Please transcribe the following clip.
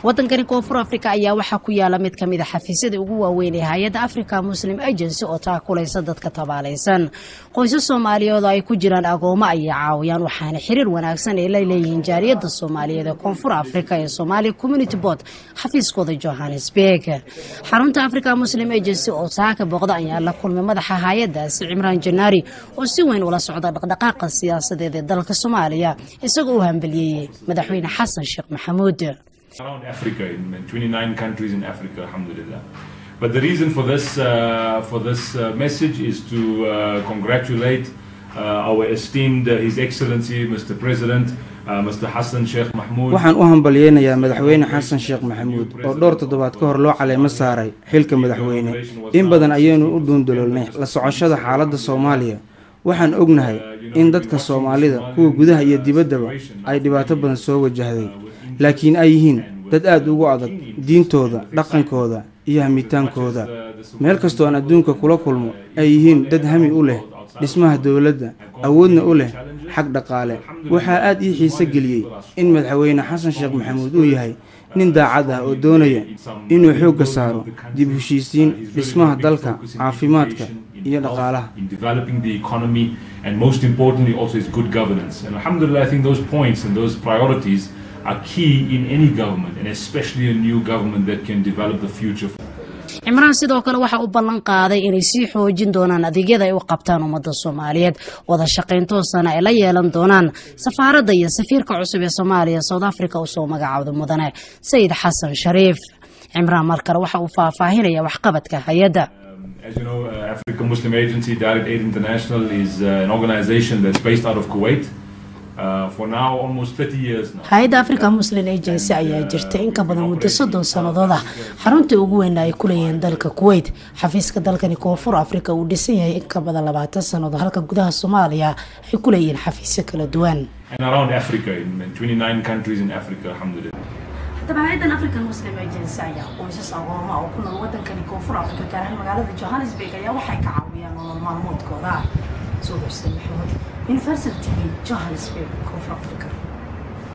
waddankani koonfur Afrika ayaa waxa ku yaala mid kamid ah xafiisyada ugu waaweyn ee hay'adda Africa Muslim Agency oo taakulaysa dadka tabaalaysan qoysas Soomaaliyeed ay ku jiraan agoomo ay caawiyaan waxaana xiriir wanaagsan ay leeyihiin jaariyadda Soomaaliyeed ee koonfur Afrika ee Somali Community Board xafiiskooda Johannesburg xarunta Africa Muslim Agency oo saaka booqda ayaa la kulmay madaxa hay'addaasi Imraan Janaari oo si weyn ula socda dhaqdhaqaaqa siyaasadeed ee dalka Soomaaliya isagoo u hambalyeeyay madaxweyne Xasan Sheekh Maxamuud around Africa, in 29 countries in Africa, alhamdulillah. But the reason for this message is to congratulate our esteemed His Excellency, Mr. President, Mr. Xasan Sheekh Maxamuud. waxaan u hambalyeynayaa madaxweyne Xasan Sheekh Maxamuud oo dhowr toddobaad ka hor loo caleemo saaray xilka madaxweyne in badan ayaynu u dhuundaloolnay la socoshada xaaladda Soomaaliya waxaan ognahay in dadka Soomaalida kuwa gudaha iyo dibaddaba ay dhibaato badan soo wajahday laakiin ay yihiin dad aad ugu adag diintooda dhaqankooda iyo hamitaankooda meel kastoo aan adduunka kula kulmo ay yihiin dad hami u leh dhismaha dawladda awoodna u leh xaq dhaqaale waxaa aad ii xiiso geliyay in madaxweyne Xasan Sheekh Maxamuud uu yahay nin daacad ah oo doonaya inuu xoogga saaro dib u heshiisiin dhismaha dalka caafimaadka iyo dhaqaalaha in developing the economy and most importantly also is good governance and alhamdulillah I think those points and those priorities are key in any government and especially a new government that can develop the future. Imraan sidoo kale waxa uu ballan qaaday inay sii xoojin doonaan adeegyada ay u qabtaan ummadda Soomaaliyeed wada shaqayn toosana ay la yeelan doonaan safaaradda iyo safiirka cusub ee Soomaaliya South Africa oo soo magacaawday mudane Sayid Xasan Shariif Imraan markale waxa uu faahfaahinaya waxqabadka hay'adda As you know, Africa Muslim Agency Direct Aid International is an organization that's based out of Kuwait. For now almost 30 years now. Hay'adda Africa Muslim Agency ayaa jirtay in ka badan muddo 30 sanadood ah xarunta ugu weyn ay ku leeyihiin dalka Kuwait xafiiska dalkani koonfur Afrika uu dhisan yahay in ka badan 20 sanadood halka gudaha Soomaaliya ay ku leeyihiin xafiisyo kala duwan and around Africa in 29 countries in Africa alhamdulillah. Hay'adda Africa Muslim Agency ayaa qoysas agoomo oo ku nool waddankani koonfur Afrika gaar ahaan magaalada Johannesburg ayaa waxay ka caawiyaan nolol maalmoodkooda Xuseen Maxamuud UniversalTv Johannesburg, Afrika.